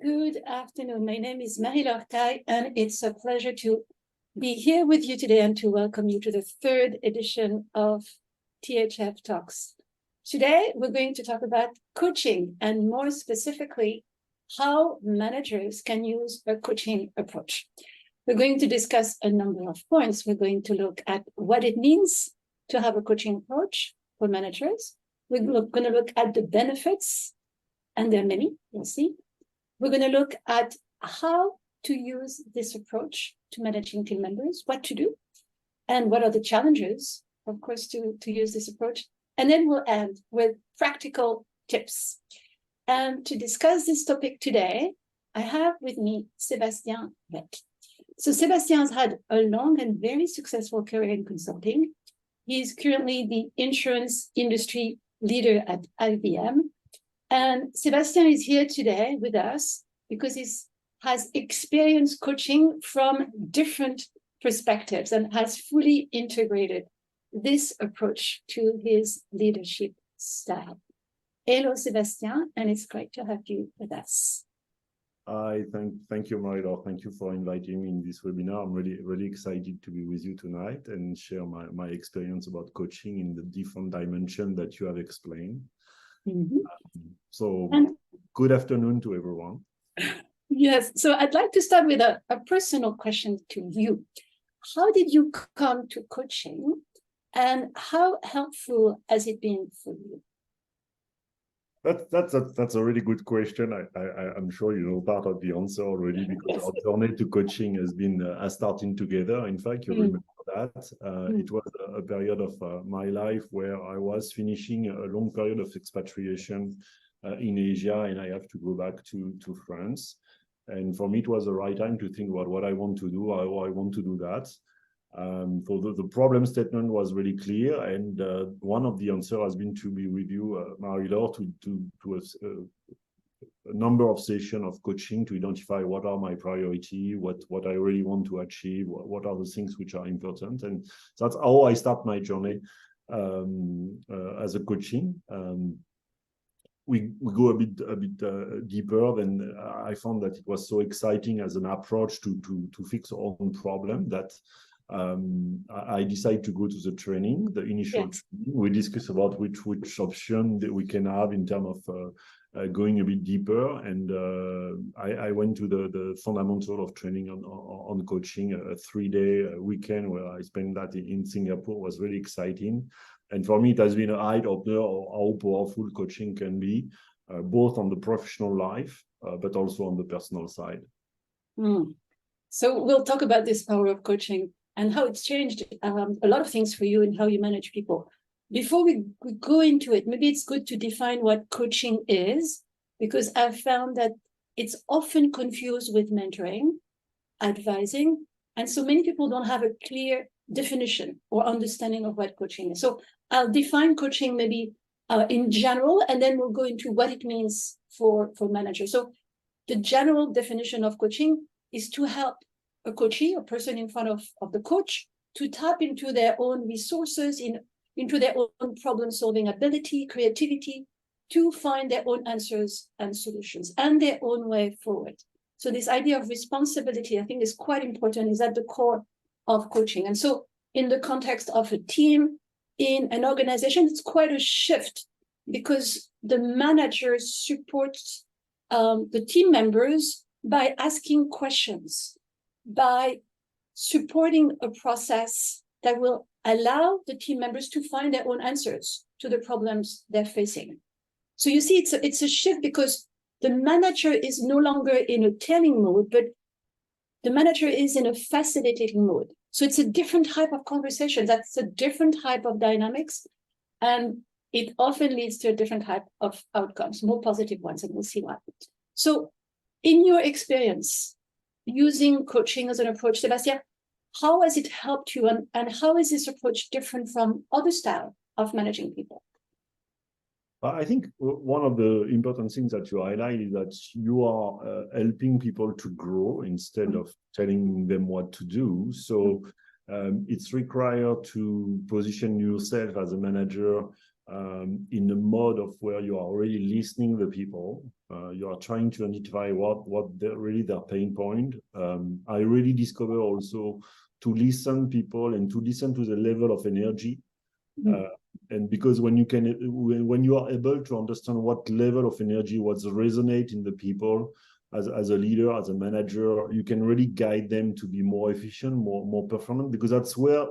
Good afternoon. My name is Marie-Laure Taille, and it's a pleasure to be here with you today and to welcome you to the third edition of THF Talks. Today, we're going to talk about coaching and more specifically, how managers can use a coaching approach. We're going to discuss a number of points. We're going to look at what it means to have a coaching approach for managers. We're going to look at the benefits, and there are many, you'll see. We're going to look at how to use this approach to managing team members, what to do, and what are the challenges, of course, to use this approach. And then we'll end with practical tips. And to discuss this topic today, I have with me Sébastien Vec. So Sébastien has had a long and very successful career in consulting. He's currently the insurance industry leader at IBM. And Sébastien is here today with us because he has experienced coaching from different perspectives and has fully integrated this approach to his leadership style. Hello, Sébastien, and it's great to have you with us. Hi, thank you, Marie-Laure. Thank you for inviting me in this webinar. I'm really excited to be with you tonight and share my experience about coaching in the different dimensions that you have explained. So good afternoon to everyone. Yes, so I'd like to start with a personal question to you. How did you come to coaching and how helpful has it been for you? That's a really good question. I'm sure you know part of the answer already because our journey to coaching has been starting together. In fact, you remember that. It was a period of my life where I was finishing a long period of expatriation in Asia, and I have to go back to France. And for me, it was the right time to think about what I want to do, how I want to do that. So the problem statement was really clear, and one of the answers has been to be with you, Marie-Laure, to a number of sessions of coaching to identify what are my priorities, what I really want to achieve, what are the things which are important, and that's how I start my journey as a coaching. We go a bit deeper, then I found that it was so exciting as an approach to fix our own problem that I decided to go to the training, the initial training. We discussed about which option that we can have in terms of going a bit deeper, and I went to the fundamental of training on coaching, a 3-day weekend where I spent that in Singapore. Was really exciting. And for me, it has been an eye-opener of how powerful coaching can be, both on the professional life, but also on the personal side. So we'll talk about this power of coaching and how it's changed a lot of things for you and how you manage people. Before we go into it, maybe it's good to define what coaching is, because I've found that it's often confused with mentoring, advising, and so many people don't have a clear definition or understanding of what coaching is. So I'll define coaching maybe in general, and then we'll go into what it means for managers. So the general definition of coaching is to help a coachee, a person in front of the coach, to tap into their own resources, into their own problem-solving ability, creativity, to find their own answers and solutions and their own way forward. So this idea of responsibility, I think, is quite important, is at the core of coaching. And so in the context of a team, in an organization, it's quite a shift because the managers support the team members by asking questions, by supporting a process that will allow the team members to find their own answers to the problems they're facing. So you see, it's a shift because the manager is no longer in a telling mode, but the manager is in a facilitating mode. So it's a different type of conversation. That's a different type of dynamics. And it often leads to a different type of outcomes, more positive ones, and we'll see why. So in your experience, using coaching as an approach, Sébastien, how has it helped you, and how is this approach different from other styles of managing people? I think one of the important things that you highlight is that you are helping people to grow instead of telling them what to do. So it's required to position yourself as a manager in the mode of where you are really listening to the people, You are trying to identify what really their pain point. I really discover also to listen people and to listen to the level of energy. And because when you are able to understand what level of energy, what's resonate in the people, as a leader, as a manager, you can really guide them to be more efficient, more performant, because that's where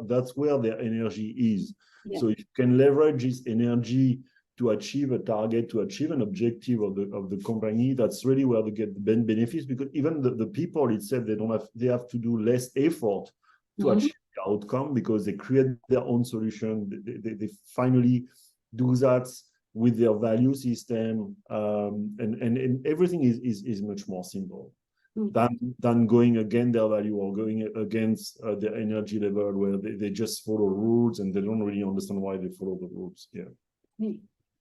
their energy is. Yeah. So if you can leverage this energy to achieve a target, to achieve an objective of the company, that's really where they get the benefits, because even the people itself, they have to do less effort to achieve the outcome, because they create their own solution. They finally do that with their value system, and everything is much more simple than going against their value or going against their energy level, where they just follow rules and they don't really understand why they follow the rules. Yeah.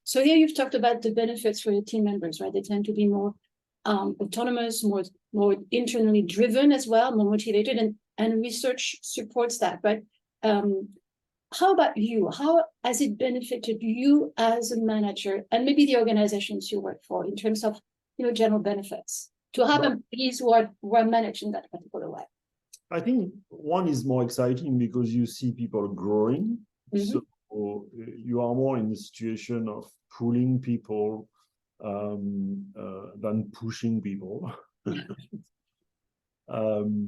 So here you've talked about the benefits for your team members, right? They tend to be more autonomous, more internally driven as well, more motivated, and research supports that. But how about you? How has it benefited you as a manager and maybe the organizations you work for in terms of, general benefits to have employees who are managed in that particular way? I think one is more exciting because you see people growing. So you are more in the situation of pulling people than pushing people.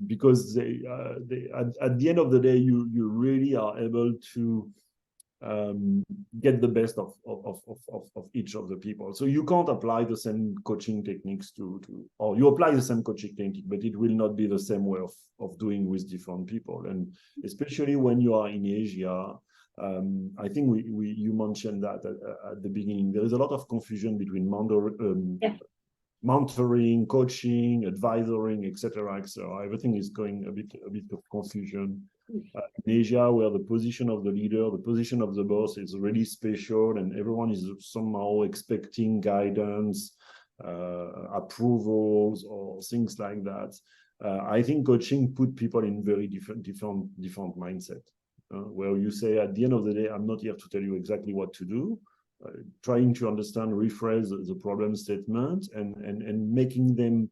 Because at the end of the day, you really are able to get the best of each of the people. So you can't apply the same coaching techniques or you apply the same coaching technique, but it will not be the same way of doing with different people. And especially when you are in Asia, I think you mentioned that at the beginning, there is a lot of confusion between mentoring, coaching, advisoring, etc. So everything is going a bit of confusion. In Asia, where the position of the leader, the position of the boss is really special, and everyone is somehow expecting guidance, approvals, or things like that. I think coaching put people in very different mindset, where you say, at the end of the day, I'm not here to tell you exactly what to do. Trying to understand, rephrase the problem statement, and making them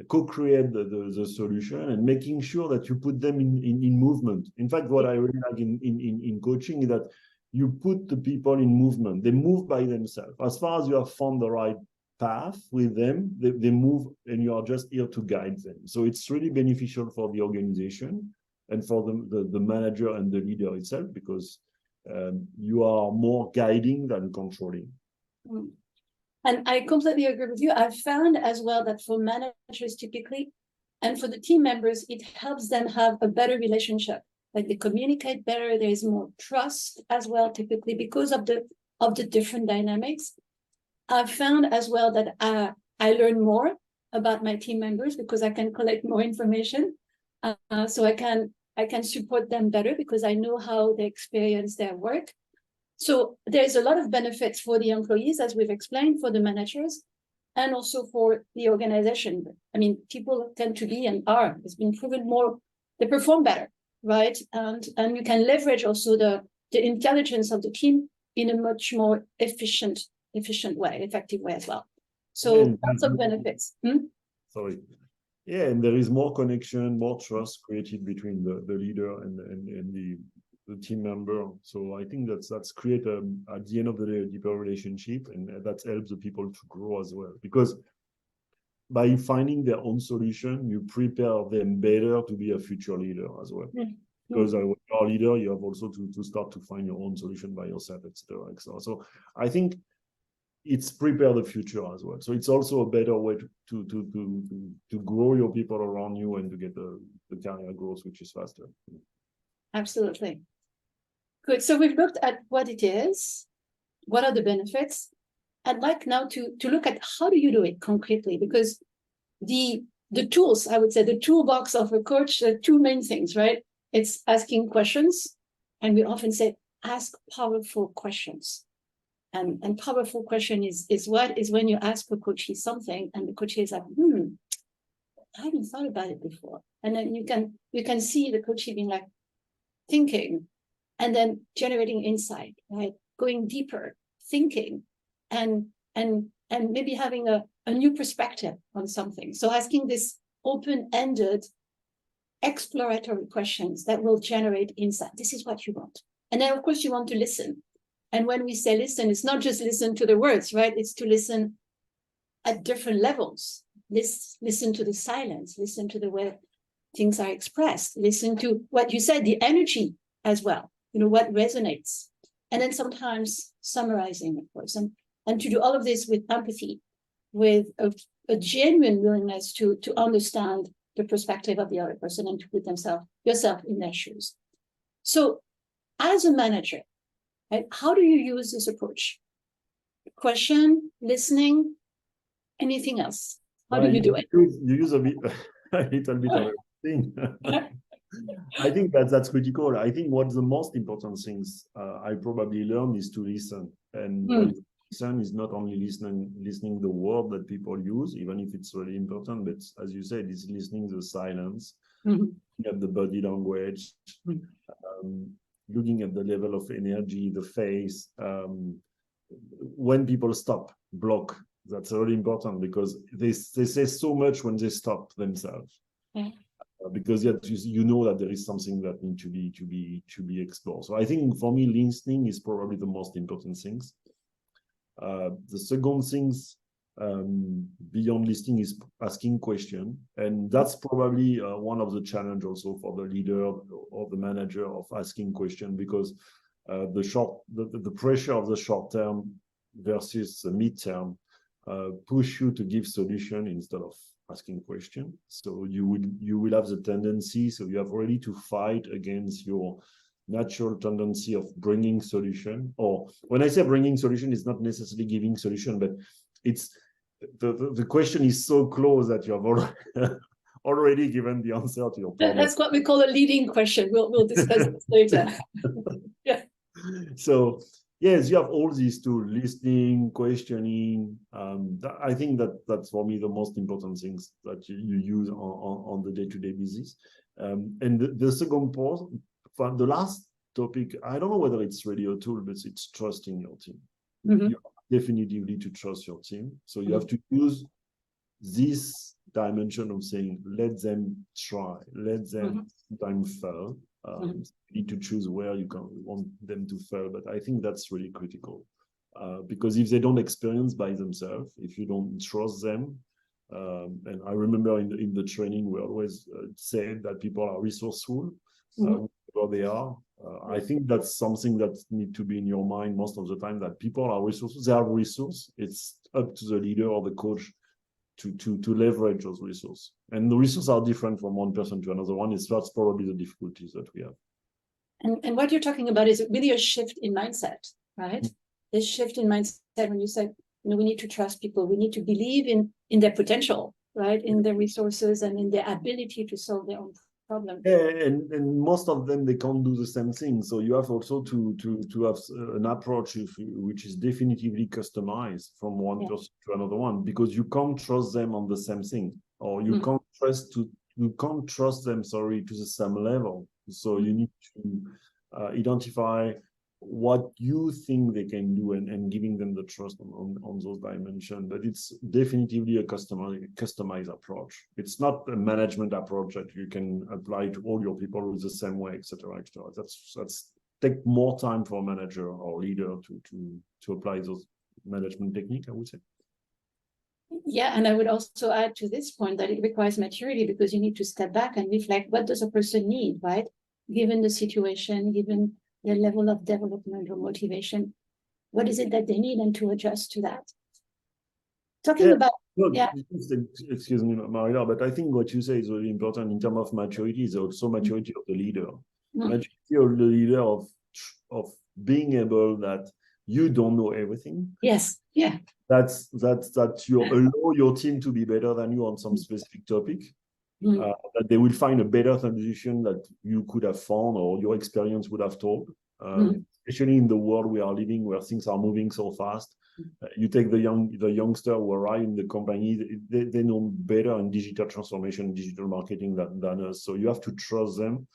co-create the solution, and making sure that you put them in movement. In fact, what I really like in coaching is that you put the people in movement. They move by themselves. As far as you have found the right path with them, they move, and you are just here to guide them. So it's really beneficial for the organization and for the manager and the leader itself, because you are more guiding than controlling. And I completely agree with you. I've found as well that for managers typically, and for the team members, it helps them have a better relationship. Like they communicate better. There is more trust as well, typically because of the different dynamics. I've found as well that I learn more about my team members because I can collect more information. So I can support them better because I know how they experience their work. So there's a lot of benefits for the employees, as we've explained, for the managers, and also for the organization. I mean, people tend to be and are, it's been proven more, they perform better, right? And you can leverage also the intelligence of the team in a much more efficient way, effective way as well. So lots of benefits. Sorry. Yeah, and there is more connection, more trust created between the leader and the team member. So I think that's create at the end of the day a deeper relationship, and that helps the people to grow as well. Because by finding their own solution, you prepare them better to be a future leader as well. Because when you're a leader, you have also to start to find your own solution by yourself, etc. So I think it's prepare the future as well. So it's also a better way to grow your people around you and to get the career growth, which is faster. Absolutely. Good. So we've looked at what it is, what are the benefits. I'd like now to look at how do you do it concretely, because the tools, I would say, the toolbox of a coach, there are two main things, right? It's asking questions, and we often say, ask powerful questions. And powerful question is when you ask a coachee something, and the coachee is like, I hadn't thought about it before. And then you can see the coachee being like thinking, and then generating insight, right? Going deeper, thinking, and maybe having a a new perspective on something. So asking this open-ended, exploratory questions that will generate insight. This is what you want. And then, of course, you want to listen. And when we say listen, it's not just listen to the words, right? It's to listen at different levels. Listen to the silence, listen to the way things are expressed, listen to what you said, the energy as well, what resonates. And then sometimes summarizing, of course, and to do all of this with empathy, with a genuine willingness to understand the perspective of the other person and to put yourself in their shoes. So as a manager, right, how do you use this approach? Question, listening, anything else? How do you do it? You use a little bit of everything. I think that's critical. I think what's the most important things I probably learned is to listen. And listen is not only listening the word that people use, even if it's really important, but as you said, it's listening the silence, looking at the body language, looking at the level of energy, the face. When people stop, block, that's really important because they say so much when they stop themselves. Because you know that there is something that needs to be explored. So I think for me, listening is probably the most important things. The second things beyond listening is asking question, and that's probably one of the challenge also for the leader or the manager of asking question, because the pressure of the short term versus the midterm push you to give solution instead of asking question. So you will have the tendency, so you have already to fight against your natural tendency of bringing solution. Or when I say bringing solution, it's not necessarily giving solution, but it's the question is so close that you have already given the answer to your problem. That's what we call a leading question. We'll discuss this later. Yeah. So yes, you have all these tools: listening, questioning. I think that's for me the most important things that you use on the day-to-day basis. And the second part, for the last topic, I don't know whether it's really a tool, but it's trusting your team. You definitely need to trust your team. So you have to use this dimension of saying, let them try, let them sometimes fail. You need to choose where you want them to fail, but I think that's really critical because if they don't experience by themselves, if you don't trust them, and I remember in the training we always said that people are resourceful, wherever they are. I think that's something that needs to be in your mind most of the time, that people are resources. They have resource. It's up to the leader or the coach to leverage those resources. And the resources are different from one person to another one. That's probably the difficulties that we have. And what you're talking about is really a shift in mindset, right? This shift in mindset when you said, we need to trust people. We need to believe in their potential, right? In their resources and in their ability to solve their own problem. Yeah, and most of them, they can't do the same thing. So you have also to have an approach which is definitively customized from one person to another one, because you can't trust them on the same thing, or you can't trust them, to the same level. So you need to identify what you think they can do and giving them the trust on those dimensions. But it's definitely a customized approach. It's not a management approach that you can apply to all your people with the same way, etc., etc. That's take more time for a manager or leader to apply those management techniques, I would say. Yeah, and I would also add to this point that it requires maturity, because you need to step back and reflect, what does a person need, right? Given the situation, given their level of development or motivation, what is it that they need, and to adjust to that. Talking about, excuse me, Marina, but I think what you say is really important in terms of maturity. Is also maturity of the leader, maturity of the leader of being able that you don't know everything. Yes, yeah. That you allow your team to be better than you on some specific topic. That they will find a better solution that you could have found or your experience would have told. Especially in the world we are living, where things are moving so fast. You take the youngster who arrive in the company, they know better in digital transformation, digital marketing than us. So you have to trust them,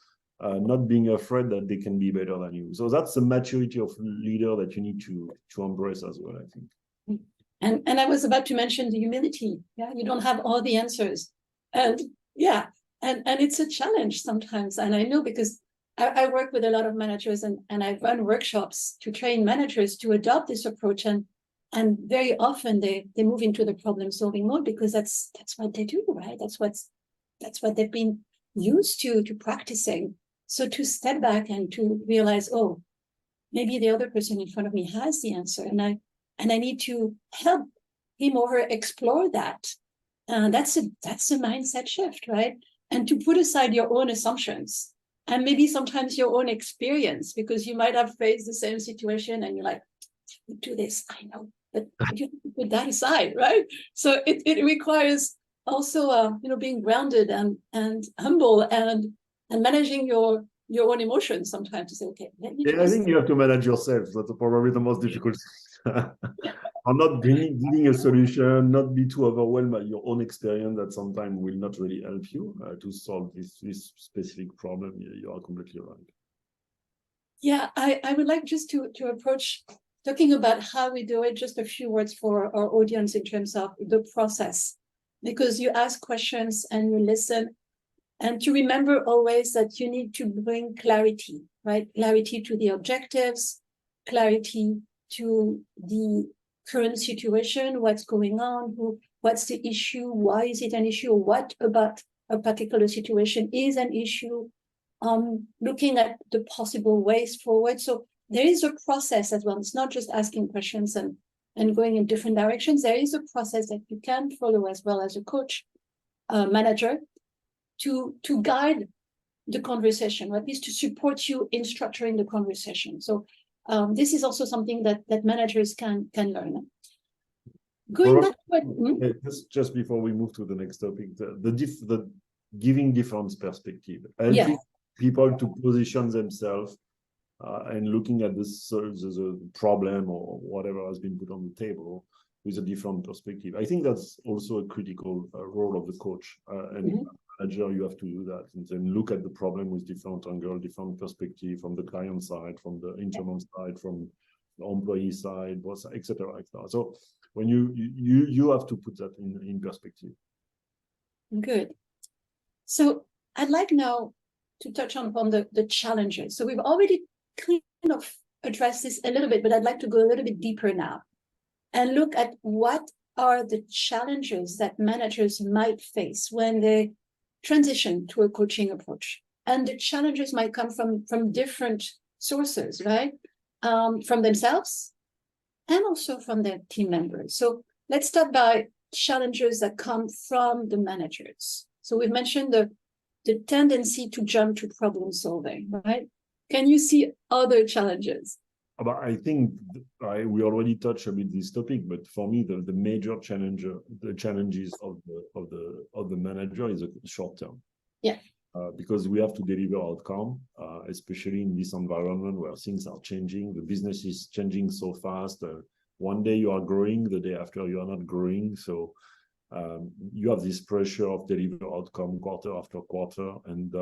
not being afraid that they can be better than you. So that's the maturity of leader that you need to embrace as well, I think. And I was about to mention the humility. Yeah, you don't have all the answers. And yeah, and it's a challenge sometimes. And I know because I work with a lot of managers and I run workshops to train managers to adopt this approach. And very often they move into the problem solving mode because that's what they do, right? That's what they've been used to practicing. So to step back and to realize, oh, maybe the other person in front of me has the answer, and I need to help him or her explore that. That's a mindset shift, right? And to put aside your own assumptions and maybe sometimes your own experience, because you might have faced the same situation and you're like, do this, I know, but you put that aside, right? So it requires also being grounded and humble and managing your own emotions sometimes to say, okay, let me Yeah, I just think you have to manage yourself. That's probably the most difficult thing. Or not giving a solution, not be too overwhelmed by your own experience that sometimes will not really help you to solve this specific problem. You are completely right. Yeah, I would like just to approach talking about how we do it, just a few words for our audience in terms of the process, because you ask questions and you listen, and to remember always that you need to bring clarity, right? Clarity to the objectives, clarity to the current situation, what's going on, what's the issue, why is it an issue, what about a particular situation is an issue, looking at the possible ways forward. So there is a process as well. It's not just asking questions and going in different directions. There is a process that you can follow as well as a coach, manager, to guide the conversation, or at least to support you in structuring the conversation. So this is also something that managers can learn. Going back to just before we move to the next topic, the giving different perspective, helping yeah. people to position themselves and looking at the problem or whatever has been put on the table with a different perspective. I think that's also a critical role of the coach and manager. You have to do that and then look at the problem with different angle, different perspective from the client side, from the internal side, from the employee side, etc. So when you have to put that in perspective. Good. So I'd like now to touch on the challenges. So we've already kind of addressed this a little bit, but I'd like to go a little bit deeper now and look at what are the challenges that managers might face when they transition to a coaching approach. And the challenges might come from different sources, right? From themselves and also from their team members. So let's start by challenges that come from the managers. So we've mentioned the tendency to jump to problem solving, right? Can you see other challenges? But I think we already touched a bit this topic, but for me, the major challenges of the manager is a short term. Yeah. Because we have to deliver outcome, especially in this environment where things are changing. The business is changing so fast. One day you are growing, the day after you are not growing. So you have this pressure of deliver outcome quarter after quarter, and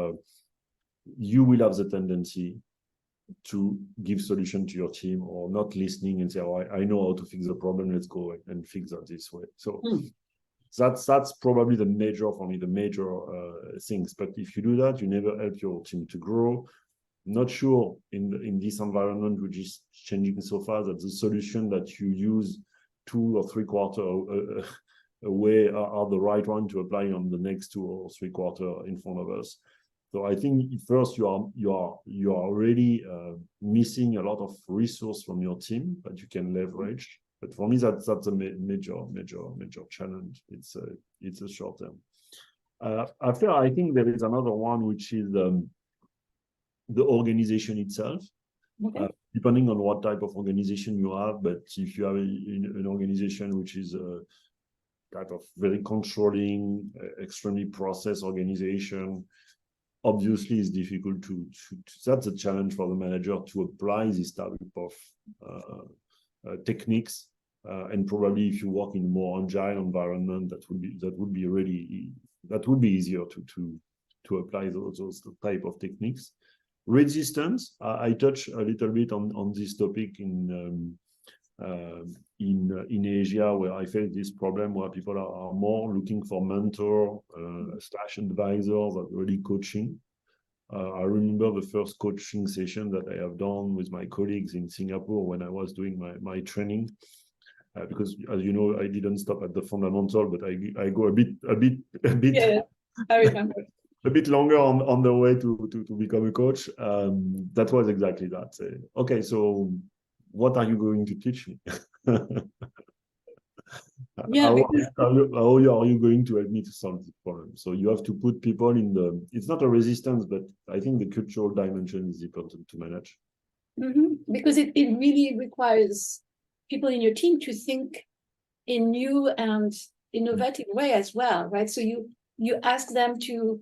you will have the tendency to give solution to your team or not listening and say, oh, I know how to fix the problem, let's go and fix that this way. So that's probably the major things. But if you do that, you never help your team to grow. Not sure in this environment which is changing so fast that the solution that you use 2 or 3 quarters away are the right one to apply on the next 2 or 3 quarters in front of us. So I think first you are already missing a lot of resource from your team that you can leverage. But for me, that's a major challenge. It's a short term. After, I think there is another one, which is the organization itself. Okay. Depending on what type of organization you have, but if you have an organization which is kind of very controlling, extremely process organization, obviously it's difficult to that's a challenge for the manager to apply this type of techniques. And probably if you work in a more agile environment, that would be easier to apply those type of techniques. Resistance, I touch a little bit on this topic in in Asia, where I felt this problem where people are more looking for mentor slash advisors than really coaching. I remember the first coaching session that I have done with my colleagues in Singapore when I was doing my training. Because, as you know, I didn't stop at the fundamental, but I go a bit. Yeah, I remember. A bit longer on the way to become a coach. That was exactly that. Okay, so what are you going to teach me? Yeah, because how are you going to help me to solve this problem? So you have to put people in the, it's not a resistance, but I think the cultural dimension is important to manage. because it really requires people in your team to think in new and innovative way as well, right? So you ask them to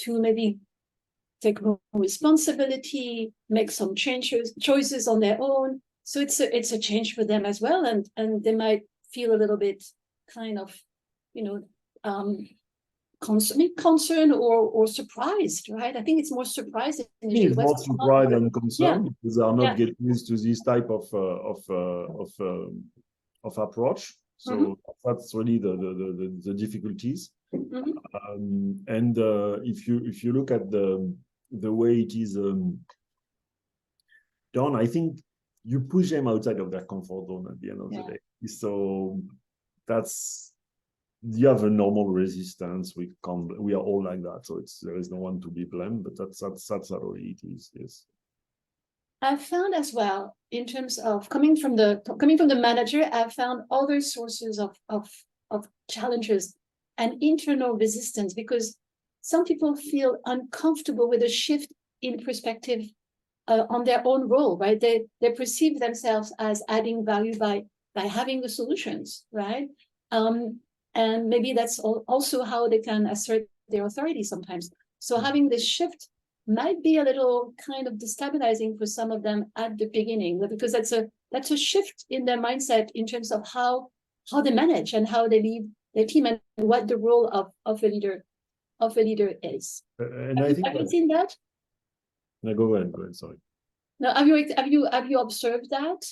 maybe take more responsibility, make some choices on their own. So it's a change for them as well, and they might feel a little bit kind of, concern or surprised, right? I think it's more surprised initially. It's more surprise than Yeah, concern because they are not getting used to this type of approach. So that's really the difficulties. And if you look at the way it is done, I think you push them outside of their comfort zone at the end of the day. So that's, you have a normal resistance. We are all like that. So there is no one to be blamed, but that's how it is. Yes. I found as well, in terms of coming from the manager, I found other sources of challenges and internal resistance, because some people feel uncomfortable with a shift in perspective on their own role, right? They perceive themselves as adding value by having the solutions, right? And maybe that's also how they can assert their authority sometimes. So having this shift might be a little kind of destabilizing for some of them at the beginning, because that's a shift in their mindset in terms of how they manage and how they lead their team and what the role of a leader is. And have you seen that? No, go ahead. Sorry. No, have you observed that?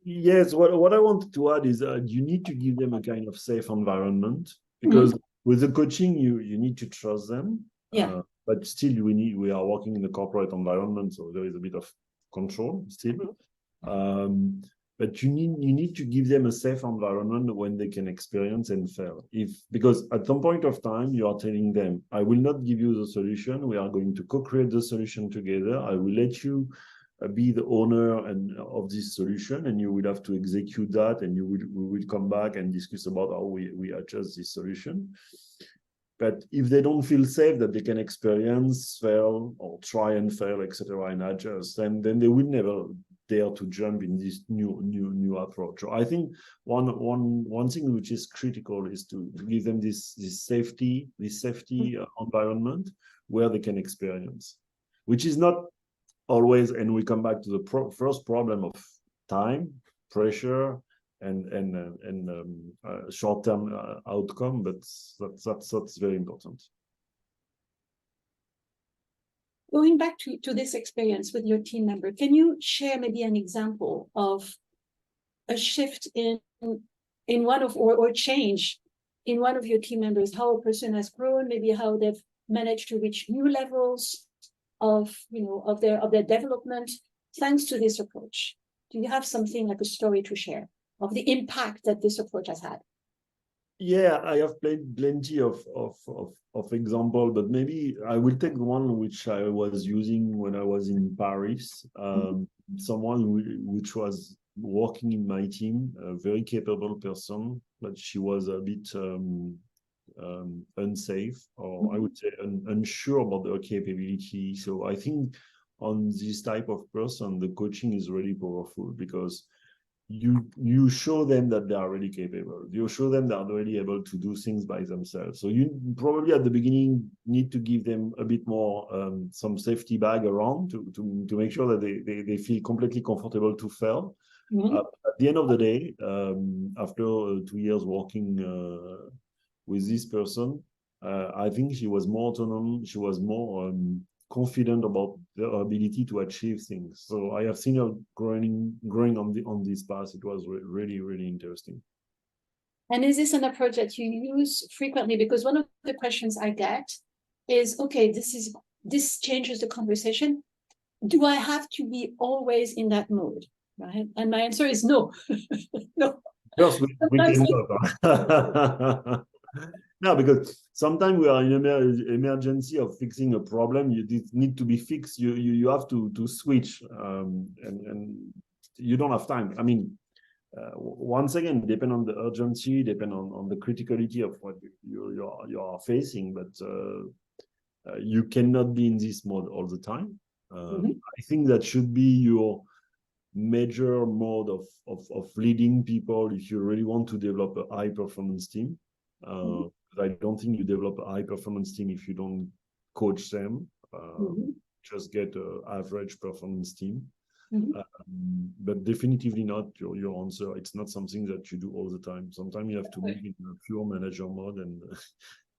Yes, what I wanted to add is you need to give them a kind of safe environment, because with the coaching you need to trust them. Yeah. But still we are working in the corporate environment, so there is a bit of control still. But you need to give them a safe environment when they can experience and fail. Because at some point of time you are telling them, I will not give you the solution. We are going to co-create the solution together. I will let you be the owner of this solution, and you will have to execute that, and we will come back and discuss about how we adjust this solution. But if they don't feel safe that they can experience, fail, or try and fail, etc., and adjust, then they will never dare to jump in this new approach. So I think one thing which is critical is to give them this safety environment where they can experience, which is not always, and we come back to the first problem of time, pressure, and short-term outcome, but that's very important. Going back to this experience with your team member, can you share maybe an example of a shift in one of or change in one of your team members, how a person has grown, maybe how they've managed to reach new levels of their development thanks to this approach? Do you have something like a story to share of the impact that this approach has had? Yeah, I have plenty of example, but maybe I will take one which I was using when I was in Paris. Someone which was working in my team, a very capable person, but she was a bit unsafe, or I would say unsure about her capability. So I think on this type of person, the coaching is really powerful, because you show them that they are really capable. You show them they are really able to do things by themselves. So you probably at the beginning need to give them a bit more some safety bag around to make sure that they feel completely comfortable to fail. At the end of the day, after 2 years working with this person, I think she was more autonomous, she was more confident about their ability to achieve things. So I have seen her growing on this path. It was really, really interesting. And is this an approach that you use frequently? Because one of the questions I get is, okay, this changes the conversation. Do I have to be always in that mode? Right? And my answer is no. No. First, we cannot. No, because sometimes we are in emergency of fixing a problem. You need to be fixed. You have to switch, and you don't have time. I mean, once again, depend on the urgency, depend on the criticality of what you are facing, but you cannot be in this mode all the time. I think that should be your major mode of leading people if you really want to develop a high performance team. I don't think you develop a high performance team if you don't coach them. Just get an average performance team. But definitively not your answer. It's not something that you do all the time. Sometimes you have to be in a pure manager mode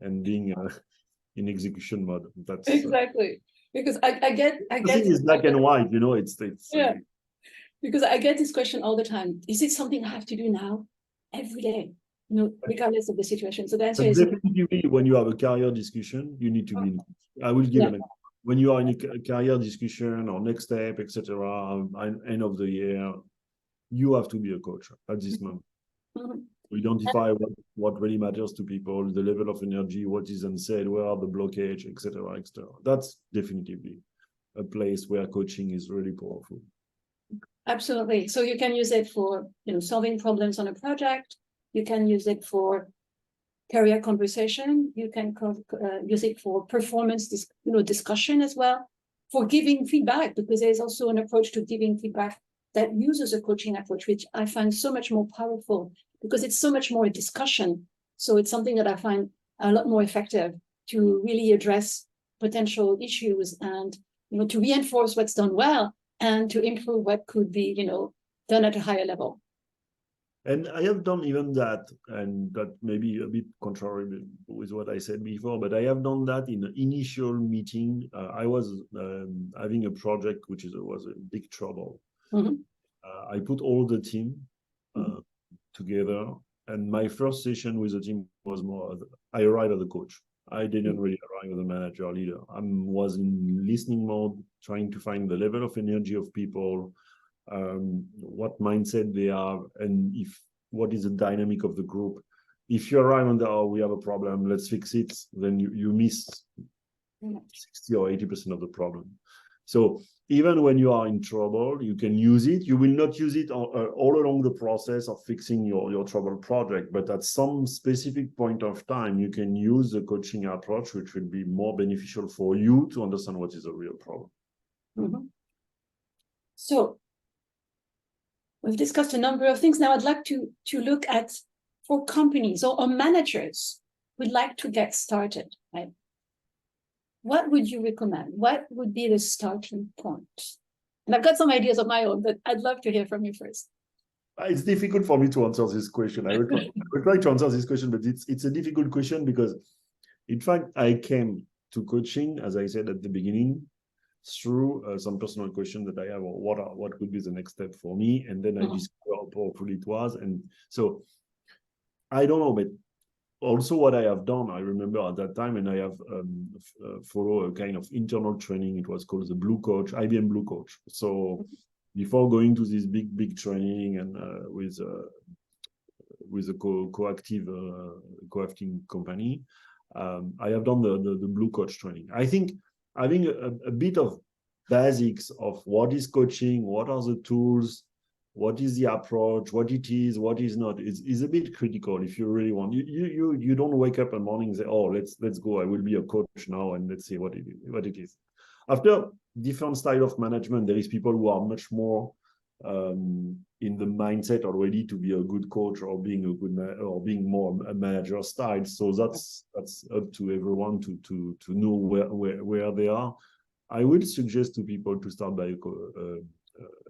and being in execution mode. That's exactly, because I get it's black and white, you know. It's yeah. Because I get this question all the time. Is it something I have to do now, every day, you know, regardless of the situation? So the answer is definitely when you have a career discussion, you need to be. I will give an example. When you are in a career discussion or next step, etc., end of the year, you have to be a coach at this moment. Identify what really matters to people, the level of energy, what is unsaid, where are the blockage, etc., etc. That's definitively a place where coaching is really powerful. Absolutely. So you can use it for, you know, solving problems on a project. You can use it for career conversation. You can use it for performance, discussion as well, for giving feedback, because there's also an approach to giving feedback that uses a coaching approach, which I find so much more powerful because it's so much more a discussion. So it's something that I find a lot more effective to really address potential issues and, you know, to reinforce what's done well and to improve what could be, you know, done at a higher level. And I have done even that, and that may be a bit contrary with what I said before, but I have done that in the initial meeting. I was having a project which was in big trouble. I put all the team together, and my first session with the team was more, I arrived as a coach. I didn't really arrive as a manager or leader. I was in listening mode, trying to find the level of energy of people, what mindset they have, and what is the dynamic of the group. If you arrive on we have a problem, let's fix it, then you miss 60 or 80% of the problem. So even when you are in trouble, you can use it. You will not use it all along the process of fixing your trouble project, but at some specific point of time, you can use the coaching approach, which will be more beneficial for you to understand what is a real problem. So we've discussed a number of things. Now I'd like to look at, for companies or managers who'd like to get started, right? What would you recommend? What would be the starting point? And I've got some ideas of my own, but I'd love to hear from you first. It's difficult for me to answer this question. I would try to answer this question, but it's a difficult question because, in fact, I came to coaching, as I said at the beginning, through some personal question that I have, or what would be the next step for me, and then I discovered how powerful it was. And so I don't know, but also what I have done, I remember at that time, and I have followed a kind of internal training. It was called the Blue Coach, IBM Blue Coach. So before going to this big training and with a co-acting company, I have done the Blue Coach training. I think having a bit of basics of what is coaching, what are the tools, what is the approach, what it is, what is not, is a bit critical if you really want. You don't wake up in the morning and say, oh, let's go, I will be a coach now, and let's see what it is. After different style of management, there is people who are much more in the mindset already to be a good coach or being a good or being more a manager style. So that's up to everyone to know where they are. I would suggest to people to start by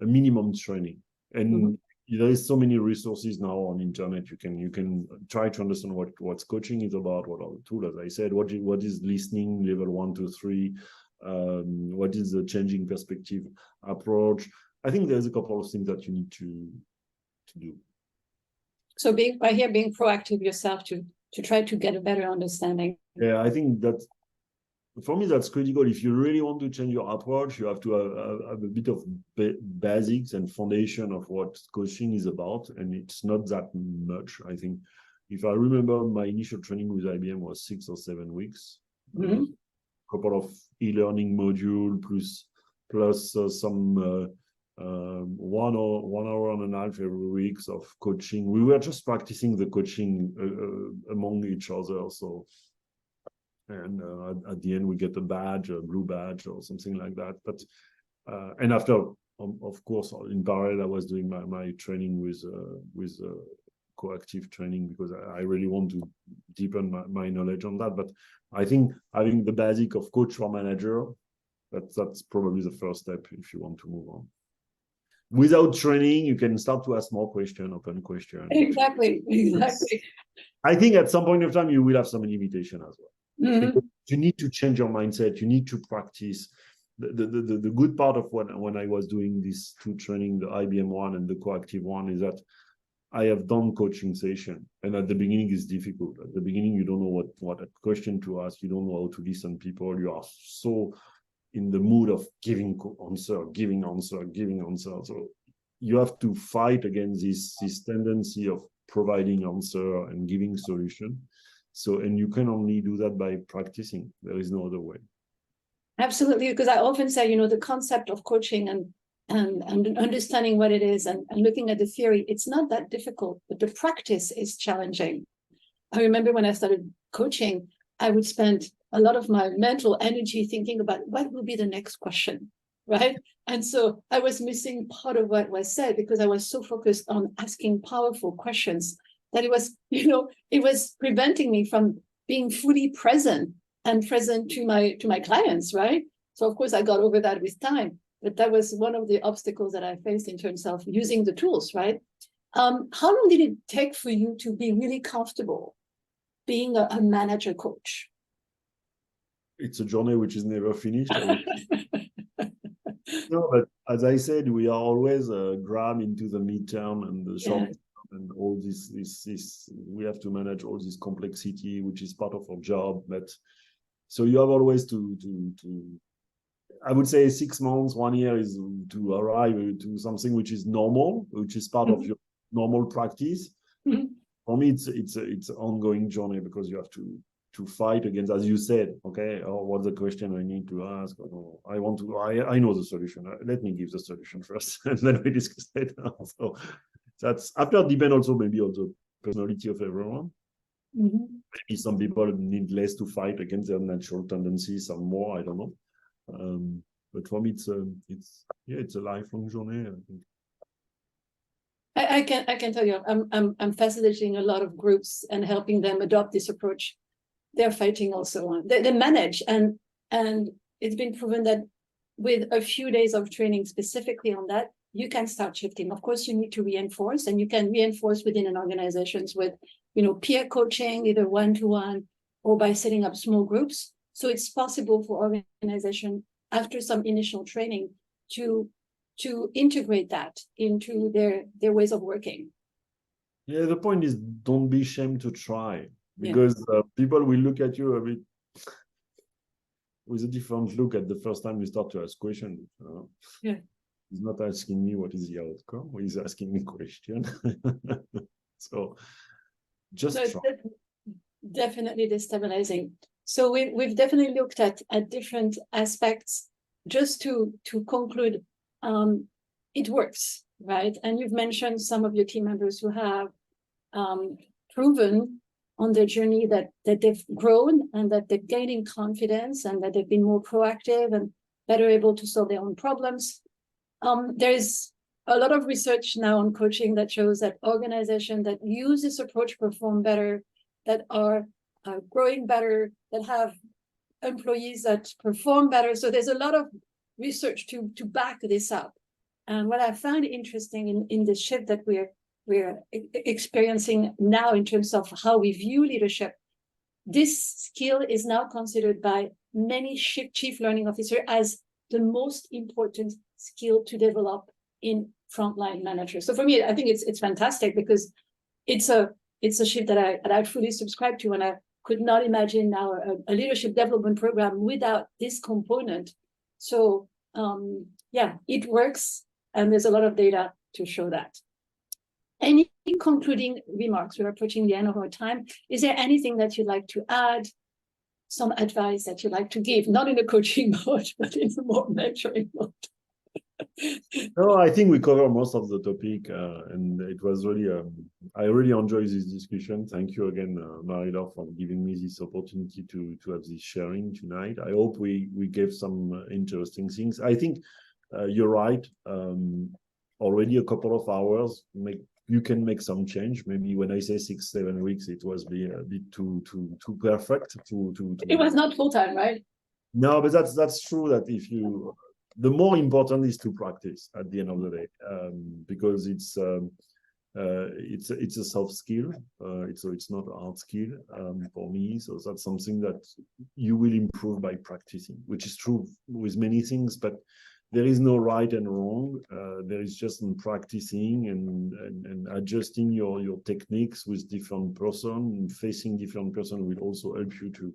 a minimum training. And there is so many resources now on internet. You can try to understand what coaching is about, what are the tools, as I said, what is listening level 1, 2, 3, what is the changing perspective approach. I think there's a couple of things that you need to do. So being proactive yourself to try to get a better understanding. Yeah, I think that for me that's critical. If you really want to change your approach, you have to have a bit of basics and foundation of what coaching is about, and it's not that much. I think if I remember, my initial training with IBM was 6 or 7 weeks. Mm-hmm. Couple of e-learning module plus some 1 hour and a half every week of coaching. We were just practicing the coaching among each other. So, and at the end we get a badge, a blue badge or something like that. But and after, of course, in parallel, I was doing my training with coactive training, because I really want to deepen my knowledge on that. But I think having the basic of coach or manager, that's probably the first step if you want to move on. Without training, you can start to ask more questions, open questions. Exactly. I think at some point of time, you will have some limitation as well. Mm-hmm. Because you need to change your mindset. You need to practice. The good part of when I was doing these two training, the IBM one and the coactive one, is that I have done coaching session, and at the beginning it's difficult. At the beginning, you don't know what a question to ask. You don't know how to listen to people. You are so in the mood of giving answer. So you have to fight against this tendency of providing answer and giving solution. So, and you can only do that by practicing. There is no other way. Absolutely, because I often say, the concept of coaching and understanding what it is and looking at the theory, it's not that difficult, but the practice is challenging. I remember when I started coaching, I would spend a lot of my mental energy thinking about what will be the next question, right? And so I was missing part of what was said because I was so focused on asking powerful questions that it was preventing me from being fully present to my clients, right? So of course I got over that with time. But that was one of the obstacles that I faced in terms of using the tools, right? How long did it take for you to be really comfortable being a manager coach? It's a journey which is never finished. No, but as I said, we are always grabbed into the midterm and the short term, and all this. We have to manage all this complexity, which is part of our job. But so you have always to I would say 6 months, 1 year is to arrive to something which is normal, which is part of your normal practice. Mm-hmm. For me, it's an ongoing journey, because you have to fight against, as you said, okay, what's the question I need to ask? I know the solution. Let me give the solution first, and then we discuss it. So that's after depend also maybe on the personality of everyone. Mm-hmm. Maybe some people need less to fight against their natural tendencies, some more. I don't know. But for me, it's a lifelong journey, I think. I can tell you, I'm facilitating a lot of groups and helping them adopt this approach. They're fighting also. They manage, and it's been proven that with a few days of training specifically on that, you can start shifting. Of course, you need to reinforce, and you can reinforce within an organizations with, peer coaching, either one-to-one or by setting up small groups. So it's possible for organization after some initial training to integrate that into their ways of working. Yeah, the point is, don't be ashamed to try, because people will look at you a bit with a different look at the first time you start to ask questions. Yeah. He's not asking me what is the outcome, he's asking me a question. So just try. Definitely destabilizing. So we've definitely looked at different aspects. Just to conclude, it works, right? And you've mentioned some of your team members who have proven on their journey that they've grown and that they're gaining confidence and that they've been more proactive and better able to solve their own problems. There's a lot of research now on coaching that shows that organizations that use this approach perform better, that are growing better, that have employees that perform better. So there's a lot of research to back this up. And what I found interesting in the shift that we're experiencing now in terms of how we view leadership, this skill is now considered by many chief learning officer as the most important skill to develop in frontline managers. So for me, I think it's fantastic because it's a shift that I fully subscribe to, and I could not imagine now a leadership development program without this component. So yeah, it works, and there's a lot of data to show that. Any concluding remarks? We're approaching the end of our time. Is there anything that you'd like to add? Some advice that you'd like to give, not in a coaching mode, but in a more mentoring mode? No, I think we cover most of the topic, and it was really, I really enjoyed this discussion. Thank you again, Marie-Laure, for giving me this opportunity to have this sharing tonight. I hope we gave some interesting things. I think you're right. Already a couple of hours, you can make some change. Maybe when I say 6-7 weeks, it was a bit too perfect. It was not full time, right? No, but that's true. That if you, the more important is to practice at the end of the day, because it's a soft skill. It's not a hard skill for me. So that's something that you will improve by practicing, which is true with many things, but there is no right and wrong. There is just in practicing and adjusting your techniques with different person. Facing different person will also help you to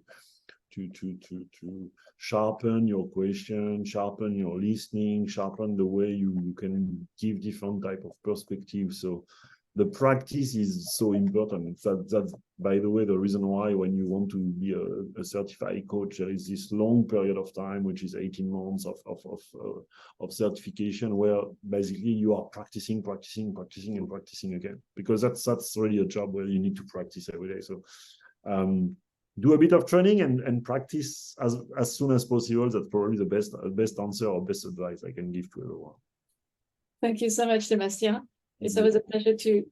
sharpen your question, sharpen your listening, sharpen the way you can give different type of perspective. So the practice is so important. That's, by the way, the reason why when you want to be a certified coach, there is this long period of time, which is 18 months of certification, where basically you are practicing again, because that's really a job where you need to practice every day. So do a bit of training and practice as soon as possible. That's probably the best answer or best advice I can give to everyone. Thank you so much, Sébastien. It's always a pleasure to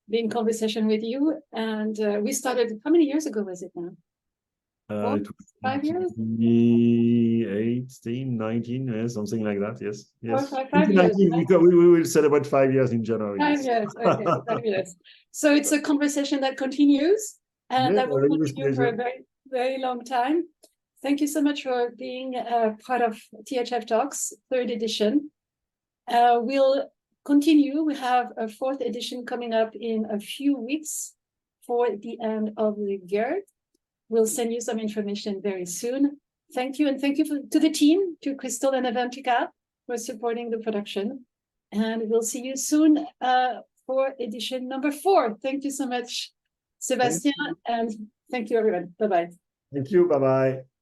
be in conversation with you. And we started, how many years ago was it now? 5 years? 18, 19, something like that. Yes. 5 years. We will celebrate 5 years in January. 5 years. Okay, 5 years. So it's a conversation that continues, and that will continue for a very, very long time. Thank you so much for being part of THF Talks, 3rd edition. We'll continue. We have a 4th edition coming up in a few weeks for the end of the year. We'll send you some information very soon. Thank you, and thank you to the team, to Crystal and Avantika, for supporting the production. And we'll see you soon for edition number 4. Thank you so much, Sébastien, and thank you, everyone. Bye-bye. Thank you. Bye-bye.